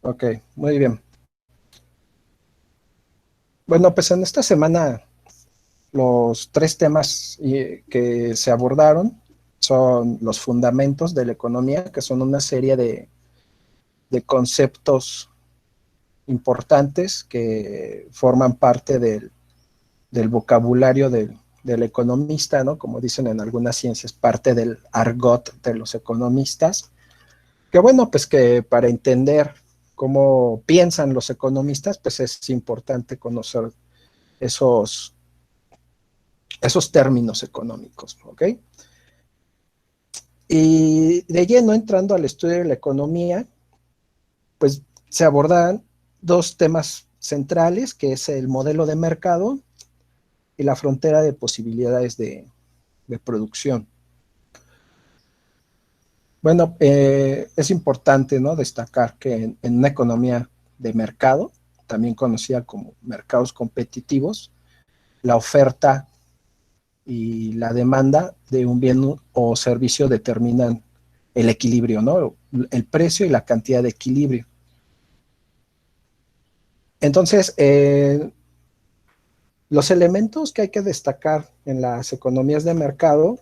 Ok, muy bien. Bueno, pues en esta semana los tres temas que se abordaron son los fundamentos de la economía, que son una serie de conceptos importantes que forman parte del vocabulario del economista, ¿no? Como dicen en algunas ciencias, parte del argot de los economistas. Que bueno, pues que para entender cómo piensan los economistas, pues es importante conocer esos, esos términos económicos, ¿ok? Y de lleno, entrando al estudio de la economía, pues se abordan dos temas centrales, que es el modelo de mercado y la frontera de posibilidades de producción. Bueno, es importante, ¿no?, destacar que en una economía de mercado, también conocida como mercados competitivos, la oferta y la demanda de un bien o servicio determinan el equilibrio, ¿no? El precio y la cantidad de equilibrio. Entonces, los elementos que hay que destacar en las economías de mercado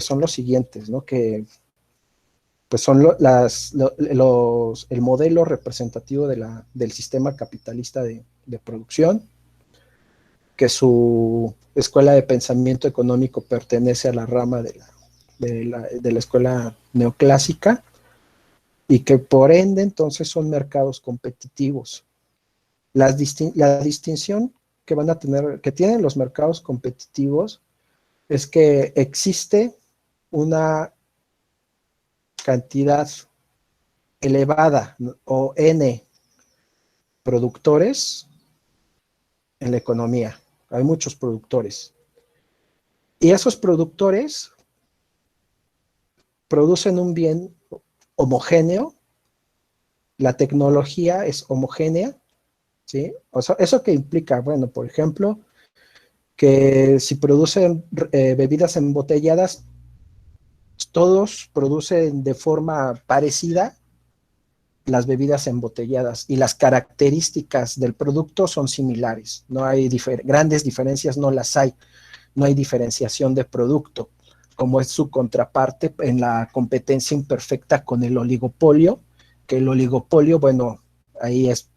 son los siguientes, ¿no? Que pues son el modelo representativo del sistema capitalista de producción, que su escuela de pensamiento económico pertenece a la rama de la escuela neoclásica y que por ende entonces son mercados competitivos. La distinción que van a tener, que tienen los mercados competitivos, es que existe una cantidad elevada o N productores en la economía. Hay muchos productores. Y esos productores producen un bien homogéneo, la tecnología es homogénea, ¿sí? O sea, ¿eso qué implica? Bueno, por ejemplo, que si producen bebidas embotelladas, todos producen de forma parecida las bebidas embotelladas y las características del producto son similares. No hay grandes diferencias, no las hay. No hay diferenciación de producto, como es su contraparte en la competencia imperfecta con el oligopolio, que el oligopolio, bueno, ahí es,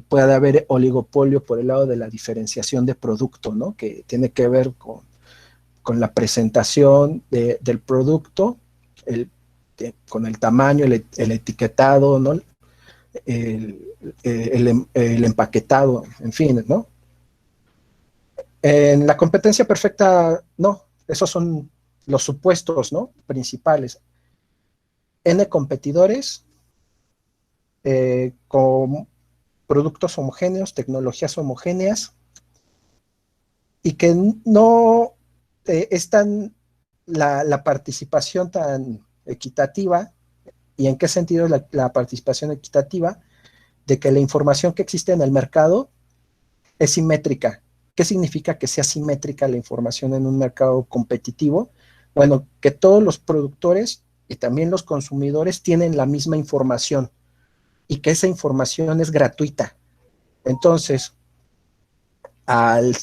puede haber oligopolio por el lado de la diferenciación de producto, ¿no? Que tiene que ver con la presentación del producto, el, con el tamaño, el etiquetado, ¿no? El empaquetado, en fin, ¿no? En la competencia perfecta, no, esos son los supuestos, ¿no?, principales. N competidores con productos homogéneos, tecnologías homogéneas, y que no es tan la participación tan equitativa. ¿Y en qué sentido es la participación equitativa? De que la información que existe en el mercado es simétrica. ¿Qué significa que sea simétrica la información en un mercado competitivo? Bueno, que todos los productores y también los consumidores tienen la misma información y que esa información es gratuita. Entonces, al,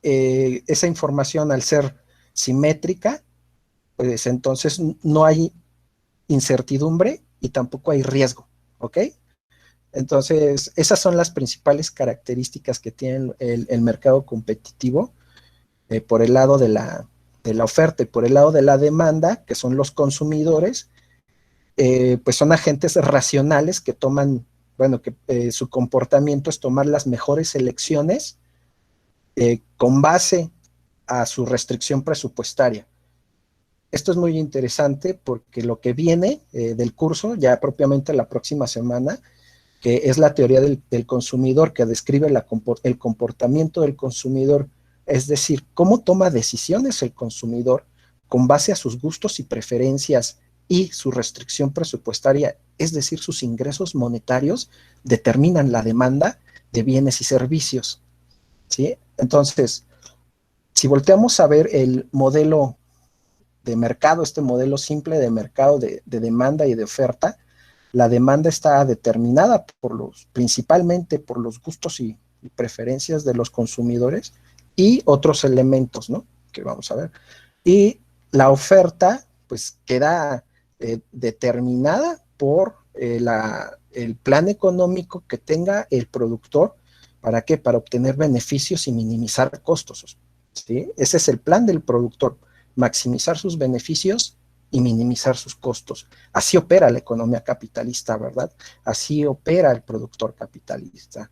esa información al ser simétrica, pues entonces no hay incertidumbre y tampoco hay riesgo, ¿ok? Entonces, esas son las principales características que tiene el mercado competitivo, por el lado de la oferta, y por el lado de la demanda, que son los consumidores, pues son agentes racionales que toman, bueno, que su comportamiento es tomar las mejores elecciones con base a su restricción presupuestaria. Esto es muy interesante porque lo que viene del curso, ya propiamente la próxima semana, que es la teoría del consumidor, que describe el comportamiento del consumidor, es decir, cómo toma decisiones el consumidor con base a sus gustos y preferencias y su restricción presupuestaria, es decir, sus ingresos monetarios, determinan la demanda de bienes y servicios, ¿sí? Entonces, si volteamos a ver el modelo de mercado, este modelo simple de mercado de demanda y de oferta, La demanda está determinada principalmente por los gustos y preferencias de los consumidores y otros elementos, ¿no? Que vamos a ver. Y la oferta, pues, queda determinada por el plan económico que tenga el productor. ¿Para qué? Para obtener beneficios y minimizar costos, ¿sí? Ese es el plan del productor, maximizar sus beneficios y minimizar sus costos. Así opera la economía capitalista, ¿verdad? Así opera el productor capitalista.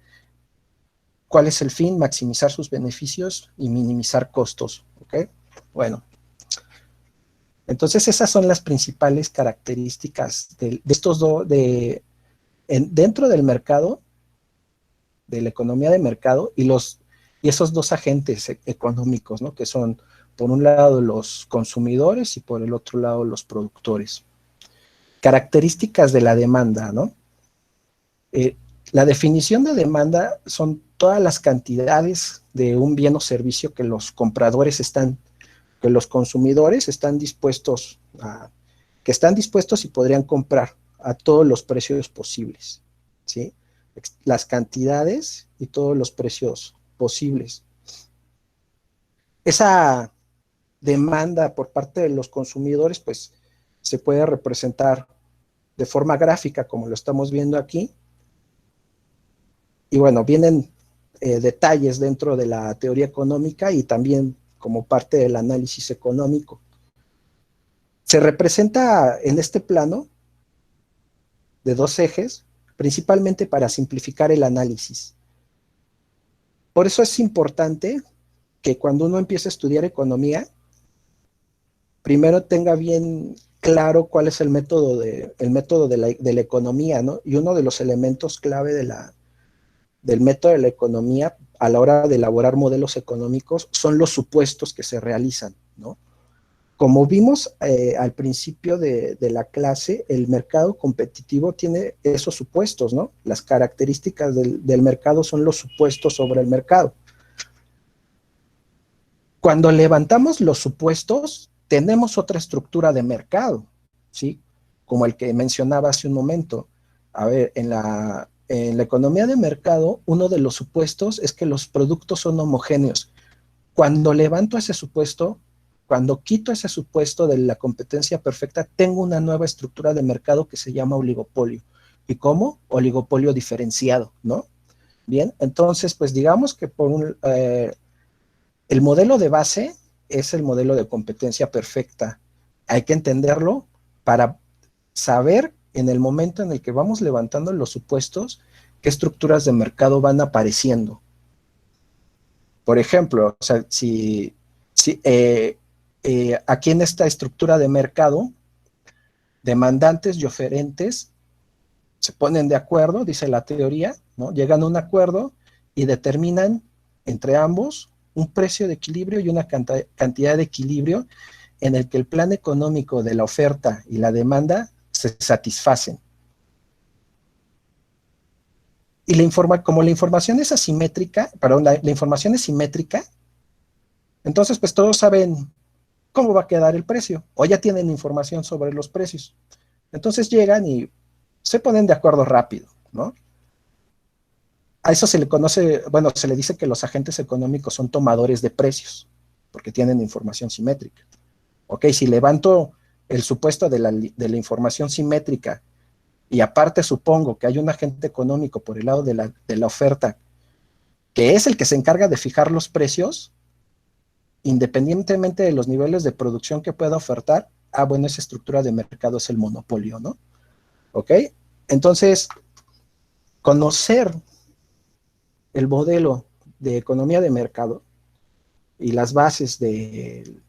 ¿Cuál es el fin? Maximizar sus beneficios y minimizar costos, ¿ok? Bueno, entonces esas son las principales características de estos dos, dentro del mercado, de la economía de mercado, y esos dos agentes económicos, ¿no? Que son, por un lado, los consumidores y por el otro lado, los productores. Características de la demanda, ¿no? Eh, la definición de demanda son todas las cantidades de un bien o servicio que los compradores que los consumidores están dispuestos y podrían comprar a todos los precios posibles, ¿sí? Las cantidades y todos los precios posibles. Esa demanda por parte de los consumidores, pues, se puede representar de forma gráfica, como lo estamos viendo aquí. Y bueno, vienen detalles dentro de la teoría económica y también como parte del análisis económico. Se representa en este plano de dos ejes, principalmente para simplificar el análisis. Por eso es importante que cuando uno empiece a estudiar economía, primero tenga bien claro cuál es el método de la economía, ¿no? Y uno de los elementos clave del método de la economía a la hora de elaborar modelos económicos son los supuestos que se realizan, ¿no? Como vimos al principio de la clase, el mercado competitivo tiene esos supuestos, ¿no? Las características del mercado son los supuestos sobre el mercado. Cuando levantamos los supuestos, tenemos otra estructura de mercado, ¿sí? Como el que mencionaba hace un momento. A ver, en la economía de mercado, uno de los supuestos es que los productos son homogéneos. Cuando levanto ese supuesto, cuando quito ese supuesto de la competencia perfecta, tengo una nueva estructura de mercado que se llama oligopolio. ¿Y cómo? Oligopolio diferenciado, ¿no? Bien, entonces, pues digamos que el modelo de base es el modelo de competencia perfecta. Hay que entenderlo para saber en el momento en el que vamos levantando los supuestos qué estructuras de mercado van apareciendo. Por ejemplo, o sea, aquí en esta estructura de mercado, demandantes y oferentes se ponen de acuerdo, dice la teoría, ¿no? Llegan a un acuerdo y determinan entre ambos un precio de equilibrio y una cantidad de equilibrio en el que el plan económico de la oferta y la demanda se satisfacen. Y como la información es asimétrica, perdón, la información es simétrica, entonces pues todos saben cómo va a quedar el precio, o ya tienen información sobre los precios. Entonces llegan y se ponen de acuerdo rápido, ¿no? A eso se le conoce, bueno, se le dice que los agentes económicos son tomadores de precios, porque tienen información simétrica. Ok, si levanto el supuesto de la información simétrica y aparte supongo que hay un agente económico por el lado de la oferta, que es el que se encarga de fijar los precios, independientemente de los niveles de producción que pueda ofertar, bueno, esa estructura de mercado es el monopolio, ¿no? ¿Ok? Entonces, conocer el modelo de economía de mercado y las bases del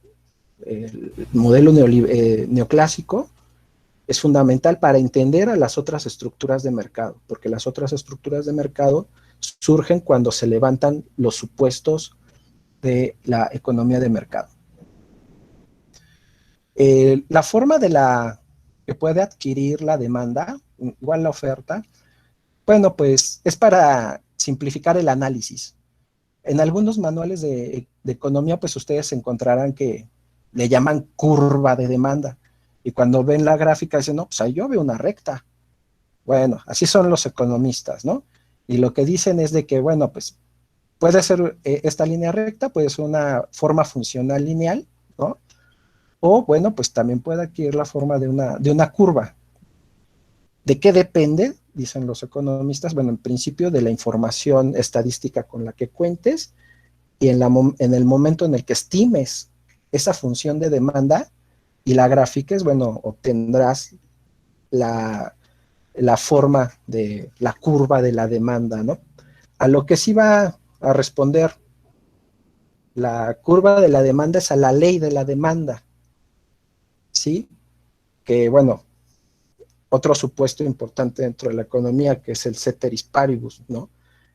modelo neoclásico es fundamental para entender a las otras estructuras de mercado, porque las otras estructuras de mercado surgen cuando se levantan los supuestos de la economía de mercado. La forma que puede adquirir la demanda, igual la oferta, bueno, pues es para simplificar el análisis. En algunos manuales de economía, pues ustedes encontrarán que le llaman curva de demanda. Y cuando ven la gráfica dicen, no, pues ahí yo veo una recta. Bueno, así son los economistas, ¿no? Y lo que dicen es de que, bueno, pues puede ser esta línea recta, puede ser una forma funcional lineal, ¿no? O, bueno, pues también puede adquirir la forma de una curva. ¿De qué depende? Dicen los economistas. Bueno, en principio de la información estadística con la que cuentes y en el momento en el que estimes esa función de demanda y la grafiques, bueno, obtendrás la forma de la curva de la demanda, ¿no? A lo que sí va a responder la curva de la demanda es a la ley de la demanda, ¿sí? Que, bueno, otro supuesto importante dentro de la economía, que es el ceteris paribus, ¿no?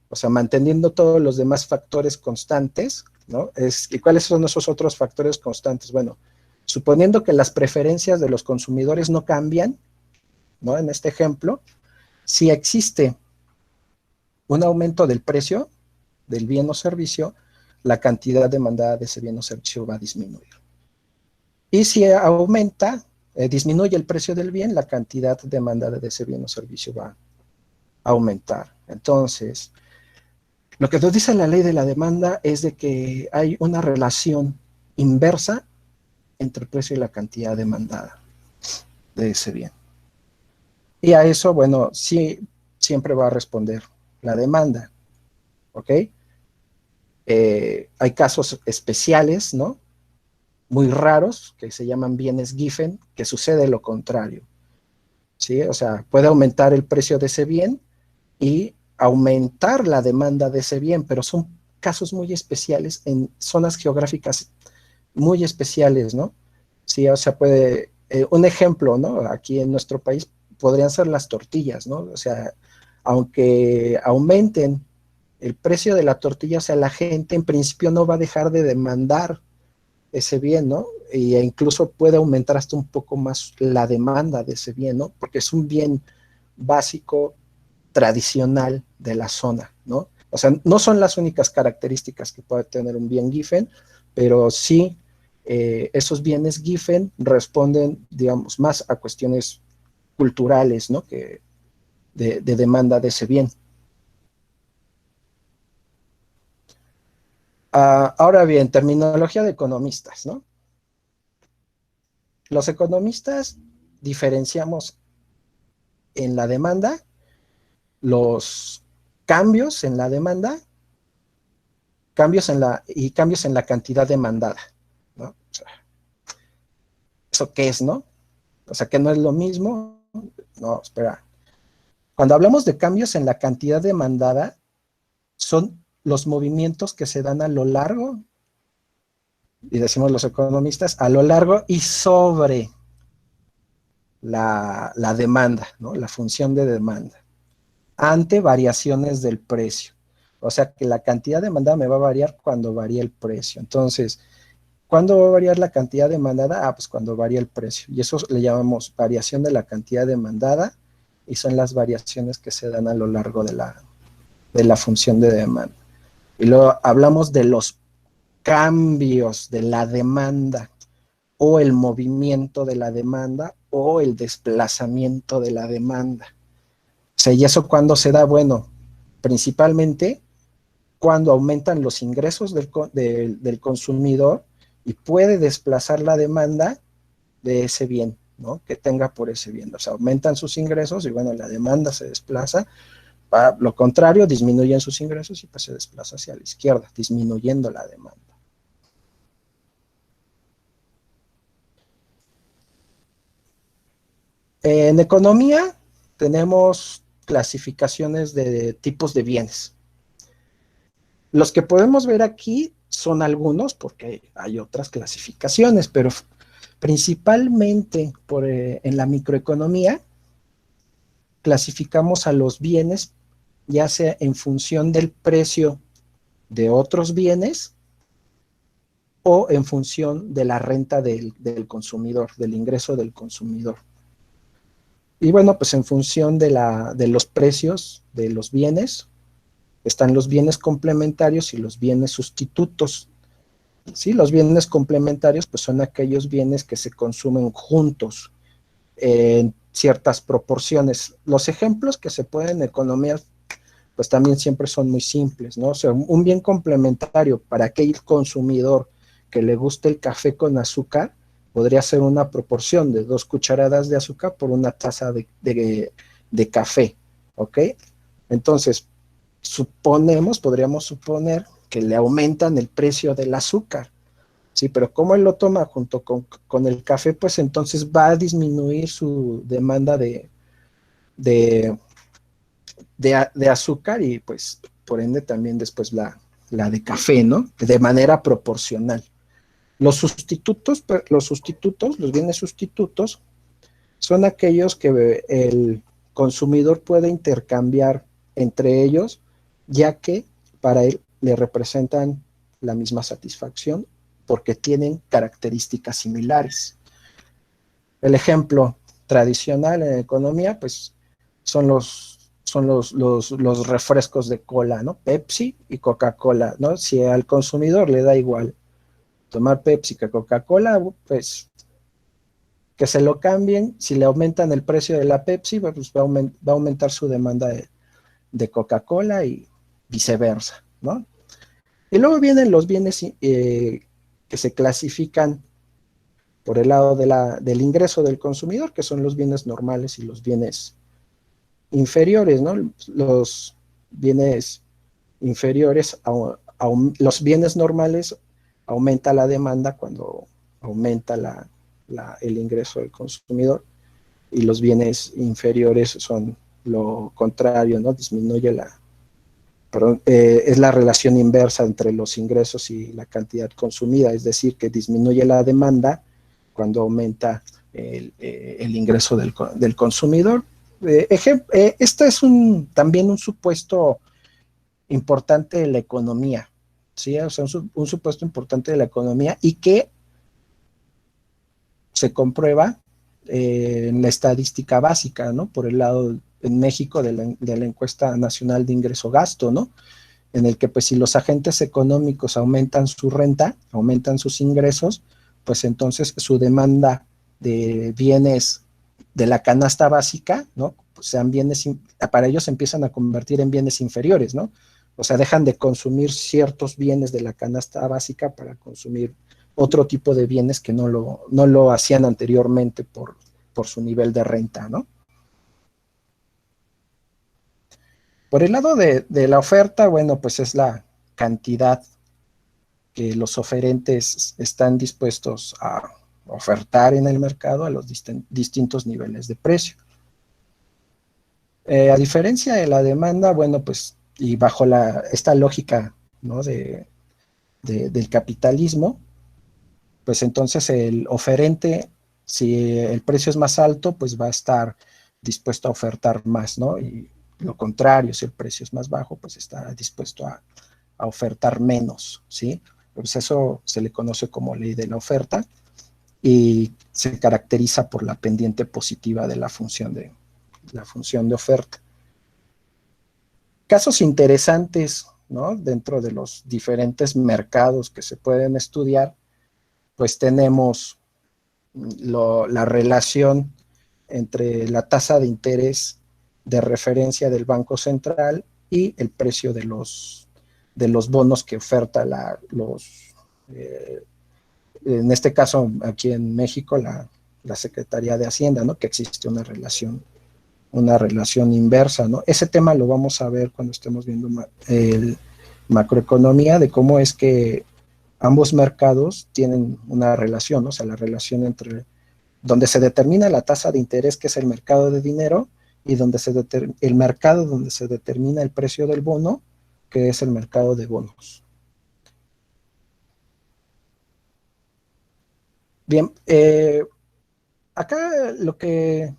O sea, manteniendo todos los demás factores constantes, ¿no? ¿Y cuáles son esos otros factores constantes? Bueno, suponiendo que las preferencias de los consumidores no cambian, ¿no? En este ejemplo, si existe un aumento del precio del bien o servicio, la cantidad demandada de ese bien o servicio va a disminuir. Y si aumenta, disminuye el precio del bien, la cantidad demandada de ese bien o servicio va a aumentar. Entonces, lo que nos dice la ley de la demanda es de que hay una relación inversa entre el precio y la cantidad demandada de ese bien. Y a eso, bueno, sí, siempre va a responder la demanda, ¿ok? Hay casos especiales, ¿no? Muy raros, que se llaman bienes Giffen, que sucede lo contrario, ¿sí? O sea, puede aumentar el precio de ese bien y aumentar la demanda de ese bien, pero son casos muy especiales en zonas geográficas muy especiales, ¿no? Sí, o sea, un ejemplo, ¿no? Aquí en nuestro país podrían ser las tortillas, ¿no? O sea, aunque aumenten el precio de la tortilla, o sea, la gente en principio no va a dejar de demandar ese bien, ¿no? E incluso puede aumentar hasta un poco más la demanda de ese bien, ¿no? Porque es un bien básico, tradicional de la zona, ¿no? O sea, no son las únicas características que puede tener un bien Giffen, pero sí esos bienes Giffen responden, digamos, más a cuestiones culturales, ¿no? Que de demanda de ese bien. Ahora bien, terminología de economistas, ¿no? Los economistas diferenciamos en la demanda los cambios en la demanda, cambios en la cantidad demandada, ¿no? O sea, ¿eso qué es, no? O sea, que no es lo mismo. No, espera. Cuando hablamos de cambios en la cantidad demandada, son los movimientos que se dan a lo largo, y decimos los economistas, a lo largo y sobre la demanda, ¿no? La función de demanda, ante variaciones del precio. O sea que la cantidad demandada me va a variar cuando varía el precio. Entonces, ¿cuándo va a variar la cantidad demandada? Pues cuando varía el precio. Y eso le llamamos variación de la cantidad demandada y son las variaciones que se dan a lo largo de la función de demanda. Y luego hablamos de los cambios de la demanda o el movimiento de la demanda o el desplazamiento de la demanda. O sea, ¿y eso cuándo se da? Bueno, principalmente cuando aumentan los ingresos del consumidor y puede desplazar la demanda de ese bien, ¿no? Que tenga por ese bien. O sea, aumentan sus ingresos y bueno, la demanda se desplaza. Para lo contrario, disminuyen sus ingresos y pues se desplaza hacia la izquierda, disminuyendo la demanda. En economía tenemos clasificaciones de tipos de bienes. Los que podemos ver aquí son algunos, porque hay otras clasificaciones, pero principalmente en la microeconomía clasificamos a los bienes ya sea en función del precio de otros bienes o en función de la renta del consumidor, del ingreso del consumidor. Y bueno, pues en función de los precios de los bienes, están los bienes complementarios y los bienes sustitutos. Sí, los bienes complementarios pues son aquellos bienes que se consumen juntos. ciertas proporciones. Los ejemplos que se pueden en economía, pues también siempre son muy simples, ¿no? O sea, un bien complementario para aquel consumidor que le guste el café con azúcar, podría ser una proporción de 2 cucharadas de azúcar por una taza de café, ¿ok? Entonces, podríamos suponer que le aumentan el precio del azúcar, ¿sí? Pero como él lo toma junto con el café, pues entonces va a disminuir su demanda de, de azúcar y pues por ende también después la de café, ¿no? De manera proporcional. Los bienes sustitutos, son aquellos que el consumidor puede intercambiar entre ellos, ya que para él le representan la misma satisfacción porque tienen características similares. El ejemplo tradicional en economía, pues, son los refrescos de cola, ¿no? Pepsi y Coca-Cola, ¿no? Si al consumidor le da igual tomar Pepsi que Coca-Cola, pues que se lo cambien. Si le aumentan el precio de la Pepsi, pues va a aumentar su demanda de Coca-Cola y viceversa, ¿no? Y luego vienen los bienes que se clasifican por el lado del ingreso del consumidor, que son los bienes normales y los bienes inferiores, ¿no? Los bienes inferiores, los bienes normales, aumenta la demanda cuando aumenta el ingreso del consumidor, y los bienes inferiores son lo contrario, ¿no? Es la relación inversa entre los ingresos y la cantidad consumida, es decir, que disminuye la demanda cuando aumenta el ingreso del consumidor. Este es también un supuesto importante de la economía, ¿sí? O sea, un supuesto importante de la economía y que se comprueba en la estadística básica, ¿no? Por el lado en México de la encuesta nacional de ingreso-gasto, ¿no? En el que pues si los agentes económicos aumentan su renta, aumentan sus ingresos, pues entonces su demanda de bienes de la canasta básica, ¿no? Pues sean bienes, para ellos se empiezan a convertir en bienes inferiores, ¿no? O sea, dejan de consumir ciertos bienes de la canasta básica para consumir otro tipo de bienes que no lo hacían anteriormente por su nivel de renta, ¿no? Por el lado de la oferta, bueno, pues es la cantidad que los oferentes están dispuestos a ofertar en el mercado a los distintos niveles de precio. A diferencia de la demanda, bueno, pues, y bajo esta lógica, ¿no? del capitalismo, pues entonces el oferente, si el precio es más alto, pues va a estar dispuesto a ofertar más, ¿no? Y lo contrario, si el precio es más bajo, pues estará dispuesto a ofertar menos, ¿sí? Pues eso se le conoce como ley de la oferta y se caracteriza por la pendiente positiva de la función de oferta. Casos interesantes, ¿no? Dentro de los diferentes mercados que se pueden estudiar, pues tenemos la relación entre la tasa de interés de referencia del Banco Central y el precio de los bonos que oferta en este caso aquí en México la Secretaría de Hacienda, ¿no? Que existe una relación inversa, ¿no? Ese tema lo vamos a ver cuando estemos viendo el macroeconomía, de cómo es que ambos mercados tienen una relación, ¿no? O sea, la relación entre donde se determina la tasa de interés, que es el mercado de dinero, y el mercado donde se determina el precio del bono, que es el mercado de bonos. Bien, acá lo que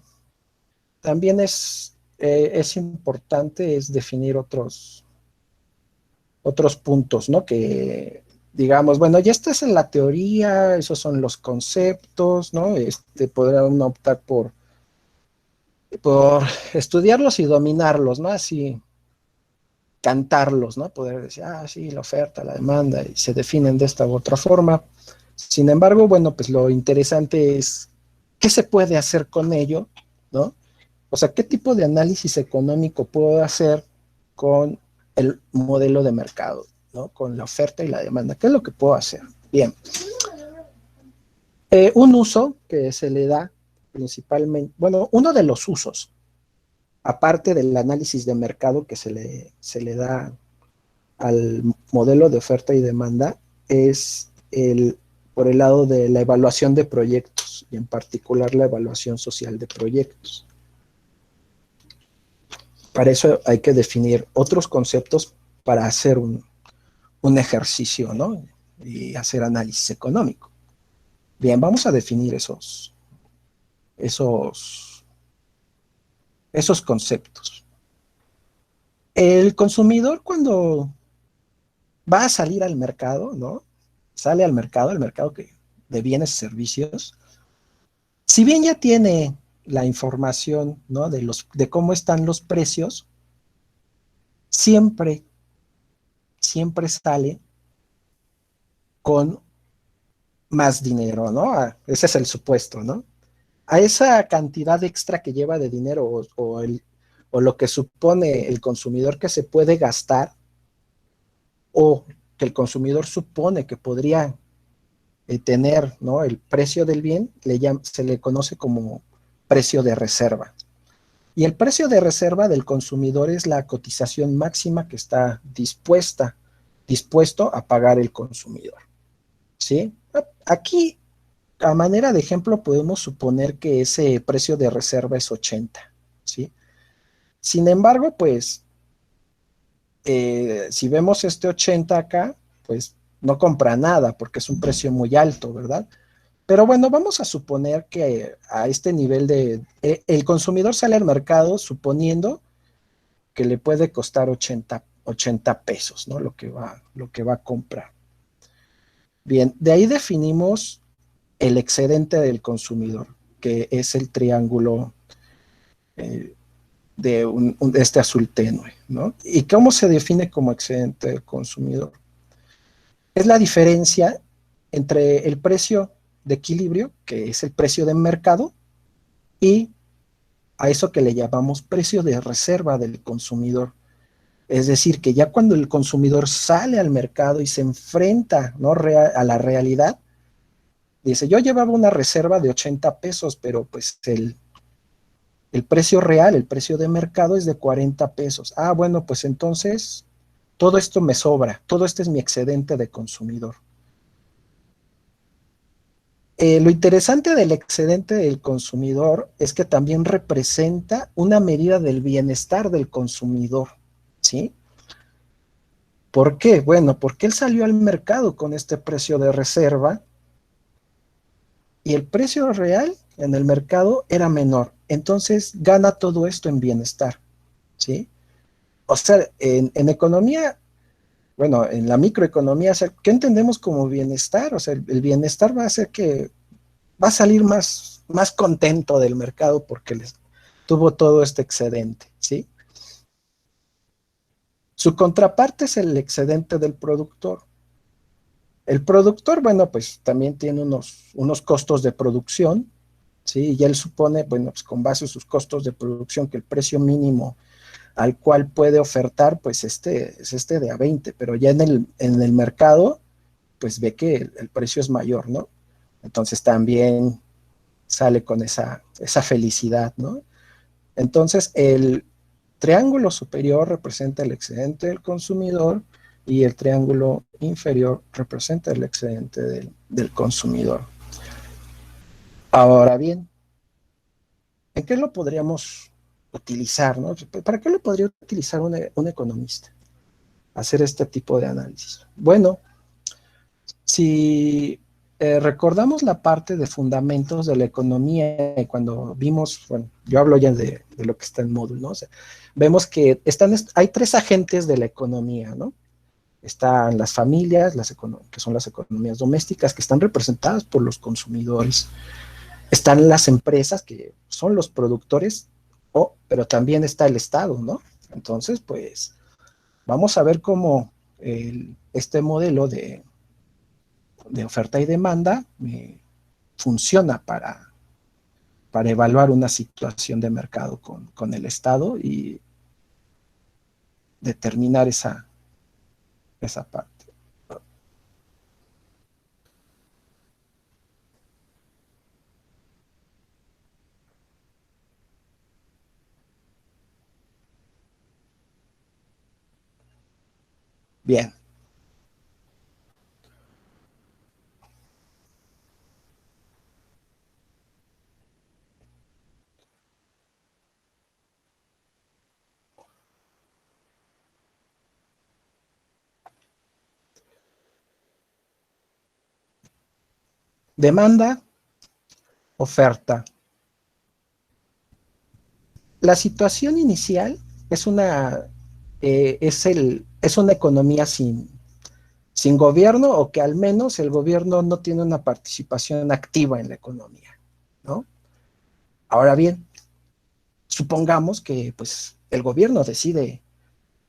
también es importante es definir otros puntos, ¿no? Que digamos, bueno, ya estás en la teoría, esos son los conceptos, ¿no? Podrá uno optar por estudiarlos y dominarlos, ¿no? Así cantarlos, ¿no? Poder decir, sí, la oferta, la demanda, y se definen de esta u otra forma. Sin embargo, bueno, pues lo interesante es qué se puede hacer con ello ¿no? O sea, ¿qué tipo de análisis económico puedo hacer con el modelo de mercado, ¿no? Con la oferta y la demanda. ¿Qué es lo que puedo hacer? Bien. Un uso que se le da principalmente, bueno, uno de los usos, aparte del análisis de mercado que se le da al modelo de oferta y demanda, es por el lado de la evaluación de proyectos, y en particular la evaluación social de proyectos. Para eso hay que definir otros conceptos para hacer un ejercicio, ¿no? Y hacer análisis económico. Bien, vamos a definir esos, esos conceptos. El consumidor cuando va a salir al mercado, ¿no? Sale al mercado, el mercado de bienes y servicios, si bien ya tiene la información, ¿no? De cómo están los precios, siempre, siempre sale con más dinero, ¿no? Ese es el supuesto, ¿no? A esa cantidad extra que lleva de dinero o lo que supone el consumidor que se puede gastar o que el consumidor supone que podría tener, ¿no? El precio del bien, se le conoce como precio de reserva. Y el precio de reserva del consumidor es la cotización máxima que está dispuesto a pagar el consumidor, ¿sí? Aquí, a manera de ejemplo, podemos suponer que ese precio de reserva es 80, ¿sí? Sin embargo, pues, si vemos este 80 acá, pues no compra nada porque es un precio muy alto, ¿verdad? Pero bueno, vamos a suponer que a este nivel el consumidor sale al mercado suponiendo que le puede costar 80 pesos, ¿no? Lo que va a comprar. Bien, de ahí definimos el excedente del consumidor, que es el triángulo eh, de este azul tenue, ¿no? ¿Y cómo se define como excedente del consumidor? Es la diferencia entre el precio de equilibrio, que es el precio de mercado, y a eso que le llamamos precio de reserva del consumidor. Es decir, que ya cuando el consumidor sale al mercado y se enfrenta, ¿no? A la realidad, dice, yo llevaba una reserva de 80 pesos, pero pues el precio real, el precio de mercado es de 40 pesos. Ah, bueno, pues entonces todo esto me sobra, todo esto es mi excedente de consumidor. Lo interesante del excedente del consumidor es que también representa una medida del bienestar del consumidor, ¿sí? ¿Por qué? Bueno, porque él salió al mercado con este precio de reserva y el precio real en el mercado era menor. Entonces gana todo esto en bienestar, ¿sí? O sea, en economía, bueno, en la microeconomía, o sea, ¿qué entendemos como bienestar? O sea, el bienestar va a ser que va a salir más contento del mercado porque tuvo todo este excedente, ¿sí? Su contraparte es el excedente del productor. El productor, bueno, pues también tiene unos costos de producción, ¿sí? Y él supone, bueno, pues con base a sus costos de producción, que el precio mínimo al cual puede ofertar, pues es este de a 20, pero ya en el mercado, pues ve que el precio es mayor, ¿no? Entonces también sale con esa felicidad, ¿no? Entonces, el triángulo superior representa el excedente del consumidor y el triángulo inferior representa el excedente del consumidor. Ahora bien, ¿en qué lo podríamos utilizar? ¿No? ¿Para qué lo podría utilizar un economista? Hacer este tipo de análisis. Bueno, si recordamos la parte de fundamentos de la economía, cuando vimos, bueno, yo hablo ya de lo que está en módulo, ¿no? O sea, vemos que hay tres agentes de la economía, ¿no? Están las familias, que son las economías domésticas, que están representadas por los consumidores. Están las empresas, que son los productores, pero también está el Estado, ¿no? Entonces, pues, vamos a ver cómo este modelo de oferta y demanda funciona para evaluar una situación de mercado con el Estado y determinar esa parte. Bien. Demanda, oferta. La situación inicial es es una economía sin gobierno, o que al menos el gobierno no tiene una participación activa en la economía, ¿no? Ahora bien, supongamos que pues, el gobierno decide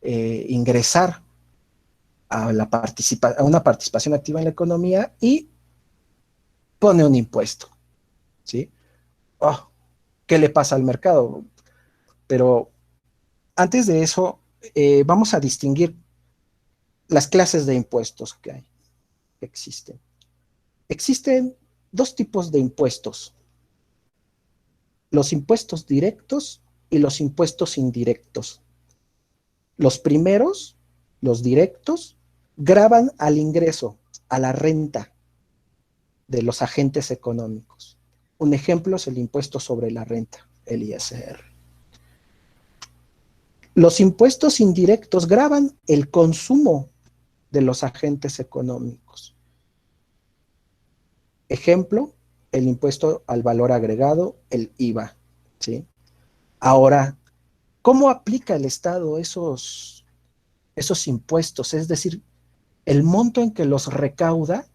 ingresar a una participación activa en la economía y pone un impuesto, ¿sí? Oh, ¿qué le pasa al mercado? Pero antes de eso, vamos a distinguir las clases de impuestos que existen. Existen dos tipos de impuestos: los impuestos directos y los impuestos indirectos. Los primeros, los directos, gravan al ingreso, a la renta de los agentes económicos. Un ejemplo es el impuesto sobre la renta, el ISR. Los impuestos indirectos gravan el consumo de los agentes económicos. Ejemplo, el impuesto al valor agregado, el IVA, ¿sí? Ahora, ¿cómo aplica el Estado esos impuestos? Es decir, el monto en que los recauda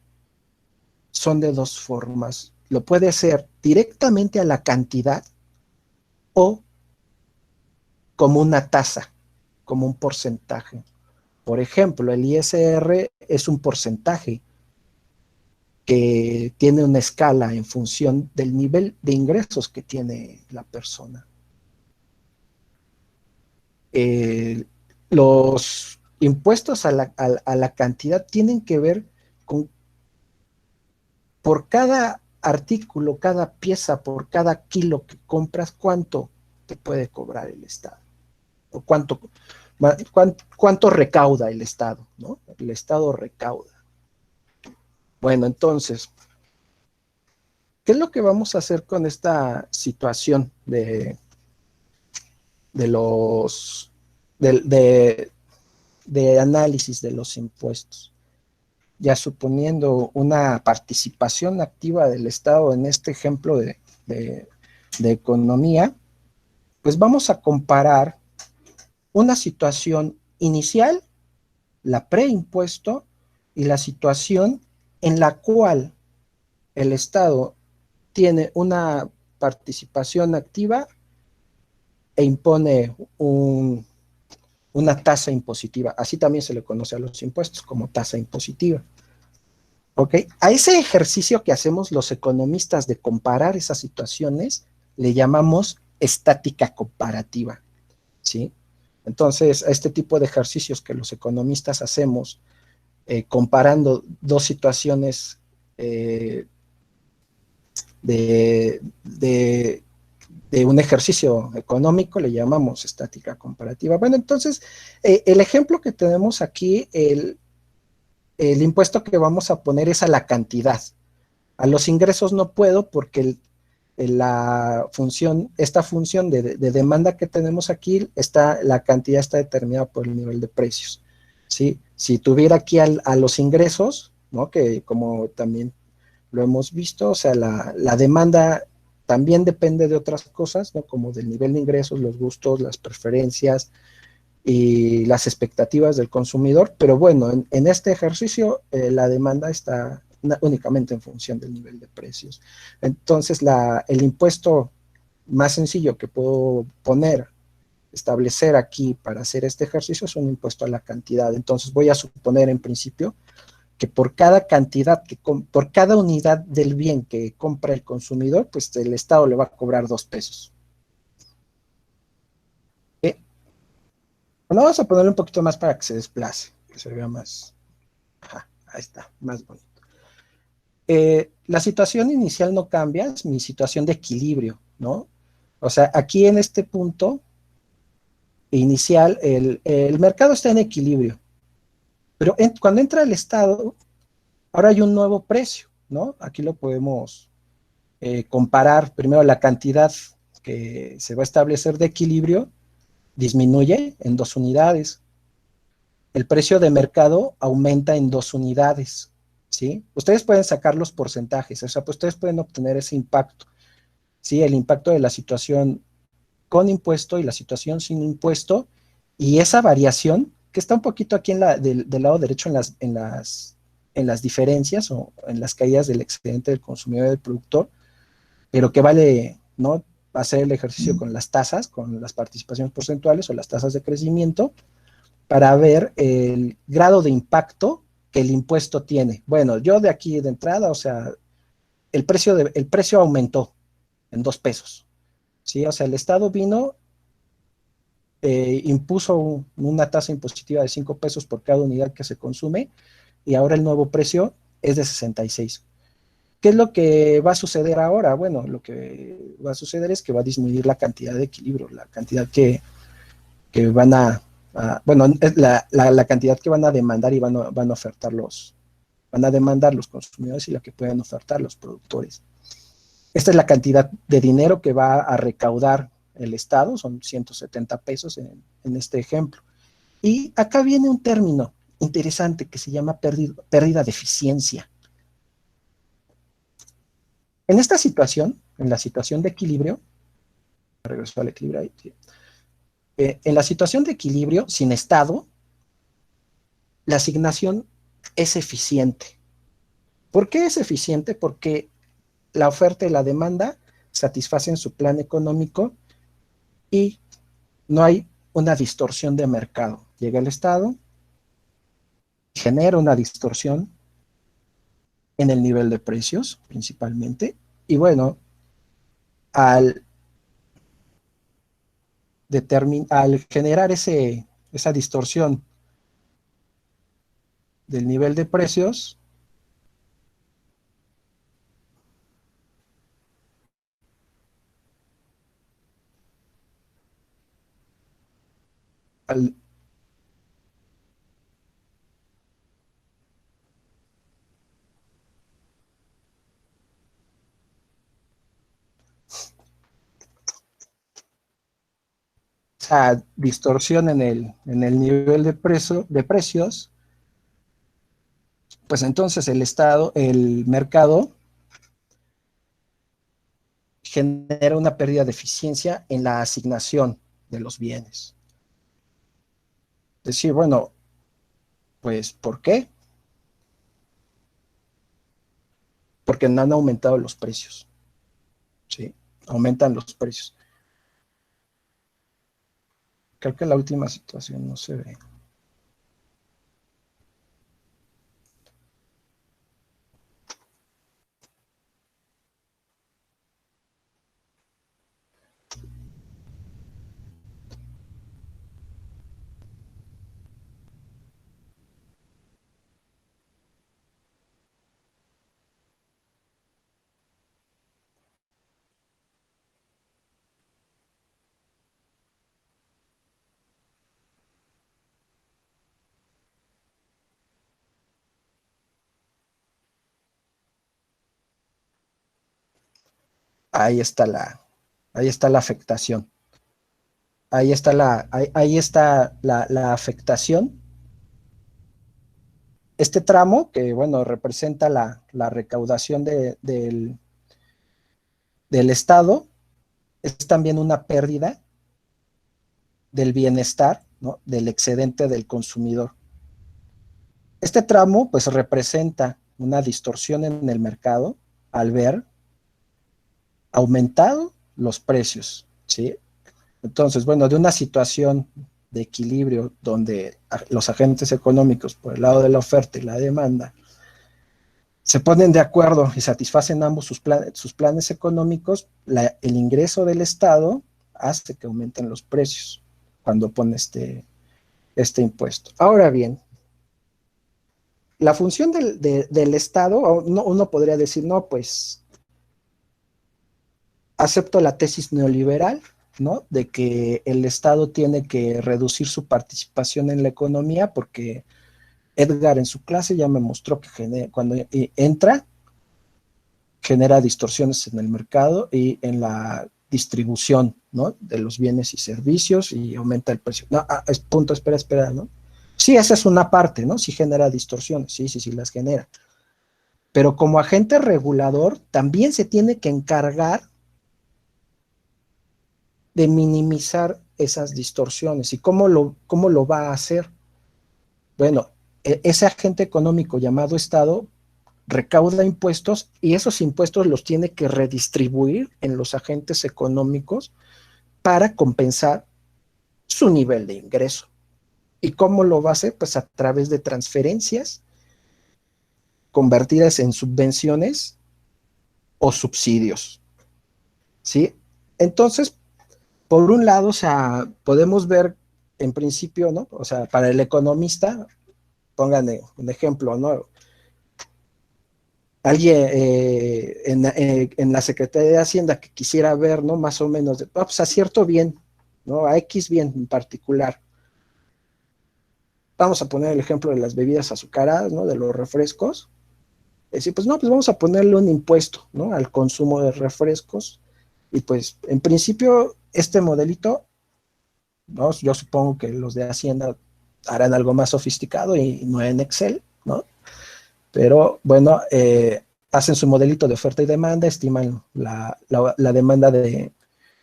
son de dos formas. Lo puede hacer directamente a la cantidad o como una tasa, como un porcentaje. Por ejemplo, el ISR es un porcentaje que tiene una escala en función del nivel de ingresos que tiene la persona. Los impuestos a la cantidad tienen que ver con por cada artículo, cada pieza, por cada kilo que compras, cuánto te puede cobrar el Estado, o cuánto recauda el Estado, ¿no? El Estado recauda. Bueno, entonces, ¿qué es lo que vamos a hacer con esta situación de los de análisis de los impuestos? Ya suponiendo una participación activa del Estado en este ejemplo de economía, pues vamos a comparar una situación inicial, la preimpuesto, y la situación en la cual el Estado tiene una participación activa e impone una tasa impositiva. Así también se le conoce a los impuestos, como tasa impositiva. ¿Ok? A ese ejercicio que hacemos los economistas de comparar esas situaciones le llamamos estática comparativa, ¿sí? Entonces, a este tipo de ejercicios que los economistas hacemos comparando dos situaciones de, de, de un ejercicio económico le llamamos estática comparativa. Bueno, entonces, el ejemplo que tenemos aquí, el impuesto que vamos a poner es a la cantidad. A los ingresos no puedo porque esta función de demanda que tenemos aquí, la cantidad está determinada por el nivel de precios, ¿sí? Si tuviera aquí a los ingresos, ¿no? Que como también lo hemos visto, o sea, la demanda también depende de otras cosas, ¿no? Como del nivel de ingresos, los gustos, las preferencias y las expectativas del consumidor, pero bueno, en este ejercicio la demanda está únicamente en función del nivel de precios. Entonces, el impuesto más sencillo que puedo establecer aquí para hacer este ejercicio es un impuesto a la cantidad. Entonces, voy a suponer en principio que por cada cantidad, por cada unidad del bien que compra el consumidor, pues el Estado le va a cobrar 2 pesos. Bueno, vamos a ponerle un poquito más para que se desplace, que se vea más. Ajá, ahí está, más bonito. La situación inicial no cambia, es mi situación de equilibrio, ¿no? O sea, aquí en este punto inicial, el mercado está en equilibrio, pero cuando entra el Estado, ahora hay un nuevo precio, ¿no? Aquí lo podemos comparar primero la cantidad que se va a establecer de equilibrio, disminuye en 2 unidades. El precio de mercado aumenta en 2 unidades, ¿sí? Ustedes pueden sacar los porcentajes, o sea, pues ustedes pueden obtener ese impacto, ¿sí? El impacto de la situación con impuesto y la situación sin impuesto, y esa variación, que está un poquito aquí del lado derecho en las diferencias o en las caídas del excedente del consumidor y del productor, pero que vale, ¿no? Hacer el ejercicio con las tasas, con las participaciones porcentuales o las tasas de crecimiento, para ver el grado de impacto que el impuesto tiene. Bueno, yo de aquí de entrada, o sea, el precio aumentó en 2 pesos, ¿sí? O sea, el Estado vino, impuso una tasa impositiva de 5 pesos por cada unidad que se consume, y ahora el nuevo precio es de 66. ¿Qué es lo que va a suceder ahora? Bueno, lo que va a suceder es que va a disminuir la cantidad de equilibrio, la cantidad que van bueno, es la cantidad que van a demandar y van a demandar los consumidores y la que pueden ofertar los productores. Esta es la cantidad de dinero que va a recaudar el Estado, son 170 pesos en este ejemplo. Y acá viene un término interesante que se llama pérdida de eficiencia. En esta situación, en la situación de equilibrio, regreso al equilibrio ahí, sí. En la situación de equilibrio sin Estado, la asignación es eficiente. ¿Por qué es eficiente? Porque la oferta y la demanda satisfacen su plan económico y no hay una distorsión de mercado. Llega el Estado, genera una distorsión en el nivel de precios principalmente, y bueno, al, al generar esa distorsión del nivel de precios, al, esa distorsión en el nivel de precios, pues entonces el mercado genera una pérdida de eficiencia en la asignación de los bienes. Decir, bueno, pues, ¿por qué? Porque no han aumentado los precios, ¿sí? Aumentan los precios. Creo que la última situación no se ve. Ahí está la afectación. Ahí está la afectación. Este tramo, que bueno, representa la recaudación del Estado, es también una pérdida del bienestar, ¿no? Del excedente del consumidor. Este tramo, pues, representa una distorsión en el mercado al ver aumentado los precios, ¿sí? Entonces, bueno, de una situación de equilibrio donde los agentes económicos, por el lado de la oferta y la demanda, se ponen de acuerdo y satisfacen ambos sus planes económicos, el ingreso del Estado hace que aumenten los precios cuando pone este impuesto. Ahora bien, la función del Estado, uno podría decir, no, pues acepto la tesis neoliberal, ¿no? De que el Estado tiene que reducir su participación en la economía porque Edgar en su clase ya me mostró que cuando entra, genera distorsiones en el mercado y en la distribución, ¿no? De los bienes y servicios y aumenta el precio. No, es punto, espera, ¿no? Sí, esa es una parte, ¿no? Sí genera distorsiones, sí, las genera. Pero como agente regulador también se tiene que encargar de minimizar esas distorsiones. ¿Y cómo lo va a hacer? Bueno, ese agente económico llamado Estado recauda impuestos y esos impuestos los tiene que redistribuir en los agentes económicos para compensar su nivel de ingreso. ¿Y cómo lo va a hacer? Pues a través de transferencias convertidas en subvenciones o subsidios, ¿sí? Entonces, por un lado, o sea, podemos ver en principio, ¿no? O sea, para el economista, pongan un ejemplo, ¿no? Alguien en la Secretaría de Hacienda que quisiera ver, ¿no? Más o menos, pues acierto bien, ¿no? A X bien en particular. Vamos a poner el ejemplo de las bebidas azucaradas, ¿no? De los refrescos. Es decir, pues no, pues vamos a ponerle un impuesto, ¿no? Al consumo de refrescos. Y pues, en principio, este modelito, ¿no? Yo supongo que los de Hacienda harán algo más sofisticado y no en Excel, ¿no? Pero bueno, hacen su modelito de oferta y demanda, estiman la demanda de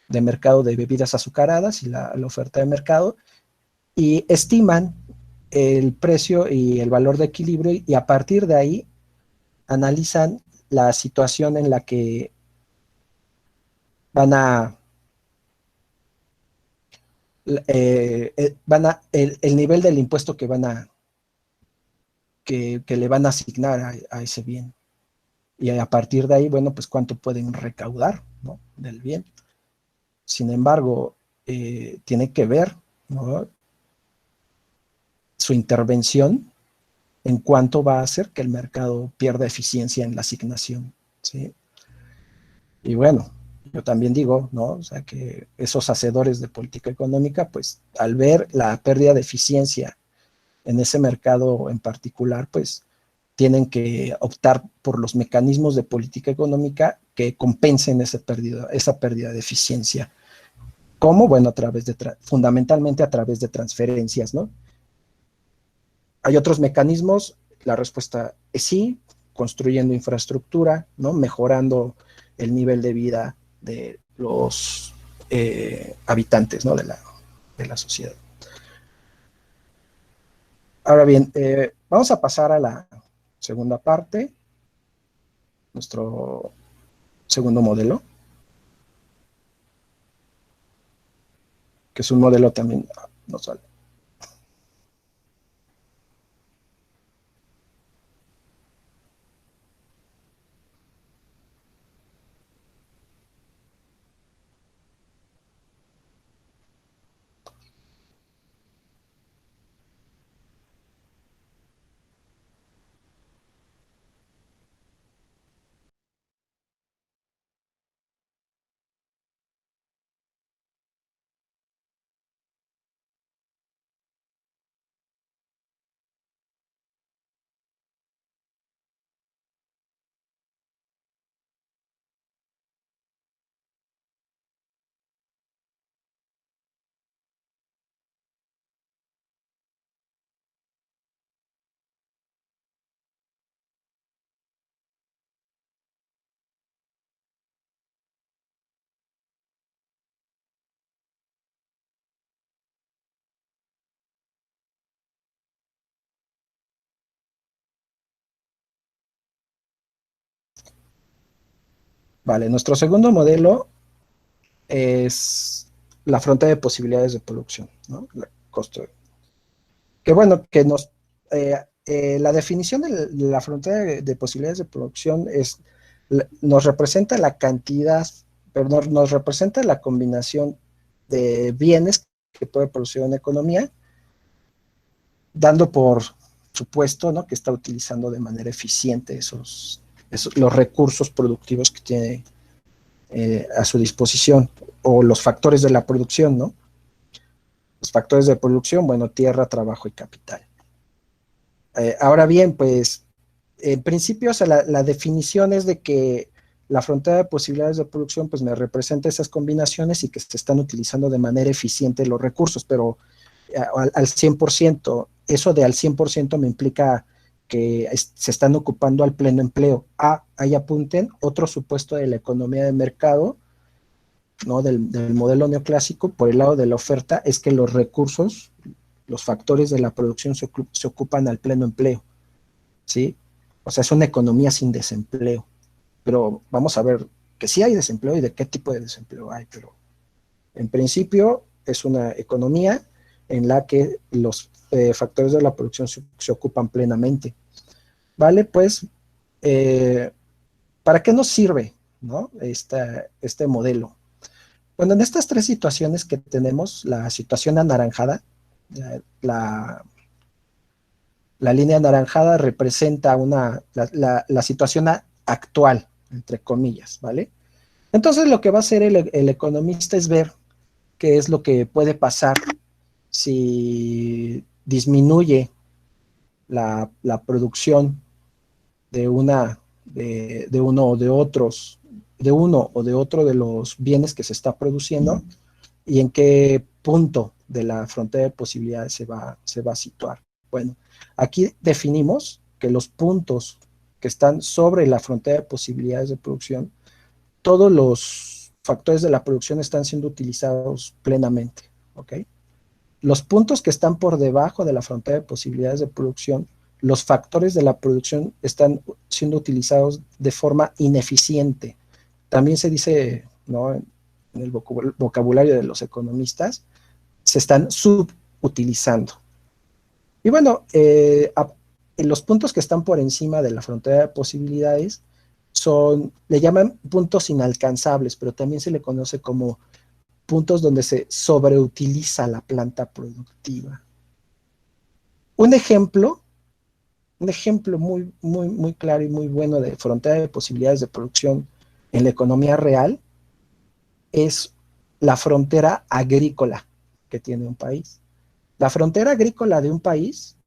mercado de bebidas azucaradas y la oferta de mercado y estiman el precio y el valor de equilibrio y a partir de ahí analizan la situación en la que van a, el nivel del impuesto que le van a asignar a ese bien. Y a partir de ahí, bueno, pues cuánto pueden recaudar, ¿no? Del bien. Sin embargo, tiene que ver, ¿no? Su intervención en cuánto va a hacer que el mercado pierda eficiencia en la asignación, ¿sí? Y bueno, yo también digo, ¿no? O sea, que esos hacedores de política económica, pues al ver la pérdida de eficiencia en ese mercado en particular, pues tienen que optar por los mecanismos de política económica que compensen esa pérdida de eficiencia. ¿Cómo? Bueno, fundamentalmente a través de transferencias, ¿no? Hay otros mecanismos, la respuesta es sí, construyendo infraestructura, ¿no? Mejorando el nivel de vida de los habitantes, ¿no? de la sociedad. Ahora bien, vamos a pasar a la segunda parte, nuestro segundo modelo, que es un modelo también, no sale. Vale, nuestro segundo modelo es la frontera de posibilidades de producción, ¿no? El costo. Que bueno, que nos La definición de la frontera de posibilidades de producción nos representa la cantidad, perdón, nos representa la combinación de bienes que puede producir una economía, dando por supuesto, ¿no?, que está utilizando de manera eficiente los recursos productivos que tiene a su disposición, o los factores de la producción, ¿no? Los factores de producción, bueno, tierra, trabajo y capital. Ahora bien, pues, en principio, o sea, la definición es de que la frontera de posibilidades de producción, pues, me representa esas combinaciones y que se están utilizando de manera eficiente los recursos, pero al 100%, eso de al 100% me implica que se están ocupando al pleno empleo. Ahí apunten, otro supuesto de la economía de mercado, ¿no?, del modelo neoclásico, por el lado de la oferta, es que los recursos, los factores de la producción se ocupan al pleno empleo, ¿sí? O sea, es una economía sin desempleo. Pero vamos a ver que sí hay desempleo y de qué tipo de desempleo hay, pero en principio es una economía en la que los factores de la producción se ocupan plenamente. ¿Vale? Pues, ¿para qué nos sirve, ¿no?, este modelo? Bueno, en estas tres situaciones que tenemos, la situación anaranjada, la, la línea anaranjada representa la situación actual, entre comillas, ¿vale? Entonces lo que va a hacer el economista es ver qué es lo que puede pasar si disminuye la producción de uno o de otros, de uno o de otro de los bienes que se está produciendo, y en qué punto de la frontera de posibilidades se va a situar. Bueno, aquí definimos que los puntos que están sobre la frontera de posibilidades de producción, todos los factores de la producción están siendo utilizados plenamente, ¿ok? Los puntos que están por debajo de la frontera de posibilidades de producción, los factores de la producción están siendo utilizados de forma ineficiente. También se dice, ¿no?, en el vocabulario de los economistas, se están subutilizando. Y bueno, los puntos que están por encima de la frontera de posibilidades le llaman puntos inalcanzables, pero también se le conoce como puntos donde se sobreutiliza la planta productiva. Un ejemplo muy, muy, muy claro y muy bueno de frontera de posibilidades de producción en la economía real es la frontera agrícola que tiene un país. La frontera agrícola de un país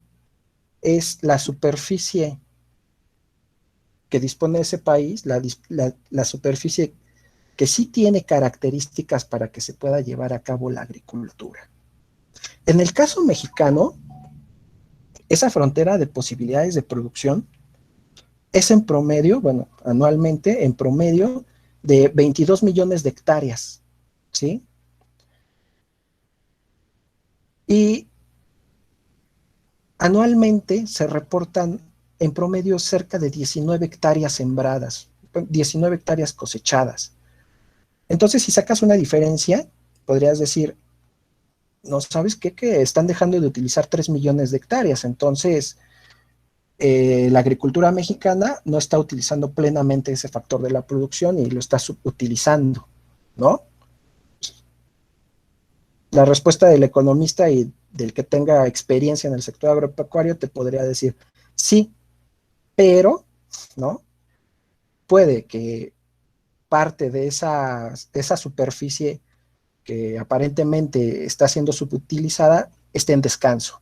es la superficie que dispone ese país, la superficie que sí tiene características para que se pueda llevar a cabo la agricultura. En el caso mexicano, esa frontera de posibilidades de producción es en promedio, bueno, anualmente, en promedio de 22 millones de hectáreas, ¿sí? Y anualmente se reportan en promedio cerca de 19 hectáreas sembradas, 19 hectáreas cosechadas. Entonces, si sacas una diferencia, podrías decir, no, ¿sabes qué? Que están dejando de utilizar 3 millones de hectáreas. Entonces, la agricultura mexicana no está utilizando plenamente ese factor de la producción y lo está subutilizando, ¿no? La respuesta del economista y del que tenga experiencia en el sector agropecuario te podría decir, sí, pero, ¿no?, puede que parte de esa superficie que aparentemente está siendo subutilizada esté en descanso,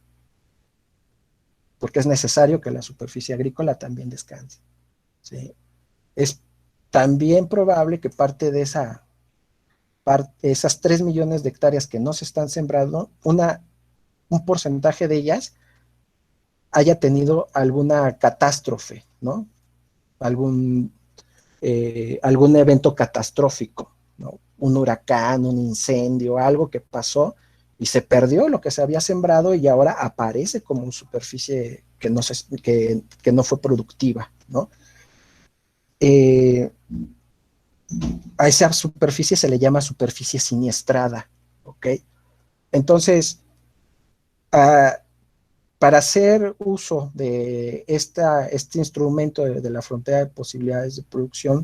porque es necesario que la superficie agrícola también descanse, ¿sí? Es también probable que parte de esas 3 millones de hectáreas que no se están sembrando, un porcentaje de ellas haya tenido alguna catástrofe, ¿no? Algún, algún evento catastrófico, ¿no? Un huracán, un incendio, algo que pasó y se perdió lo que se había sembrado y ahora aparece como superficie que no fue productiva, ¿no? A esa superficie se le llama superficie siniestrada, ¿ok? Entonces, para hacer uso de este instrumento de la frontera de posibilidades de producción,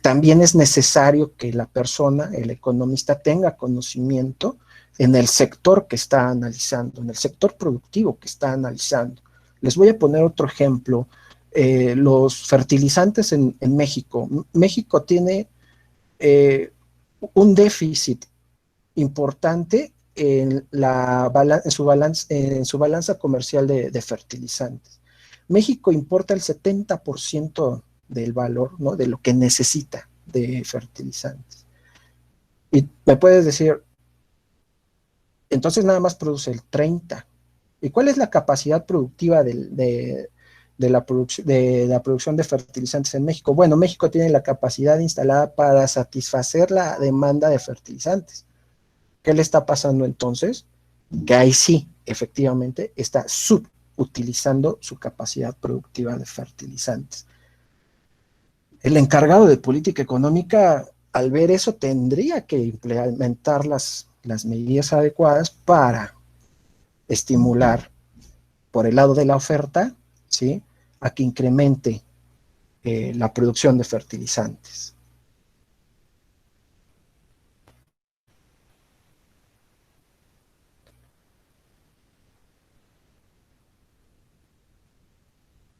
también es necesario que la persona, el economista, tenga conocimiento en el sector que está analizando, en el sector productivo que está analizando. Les voy a poner otro ejemplo. Los fertilizantes en México. México tiene un déficit importante en su balanza comercial de fertilizantes. México importa el 70% del valor, ¿no?, de lo que necesita de fertilizantes. Y me puedes decir, entonces nada más produce el 30%. ¿Y cuál es la capacidad productiva de la producción de fertilizantes en México? Bueno, México tiene la capacidad instalada para satisfacer la demanda de fertilizantes. ¿Qué le está pasando entonces? Que ahí sí, efectivamente, está subutilizando su capacidad productiva de fertilizantes. El encargado de política económica, al ver eso, tendría que implementar las medidas adecuadas para estimular por el lado de la oferta, ¿sí?, a que incremente la producción de fertilizantes.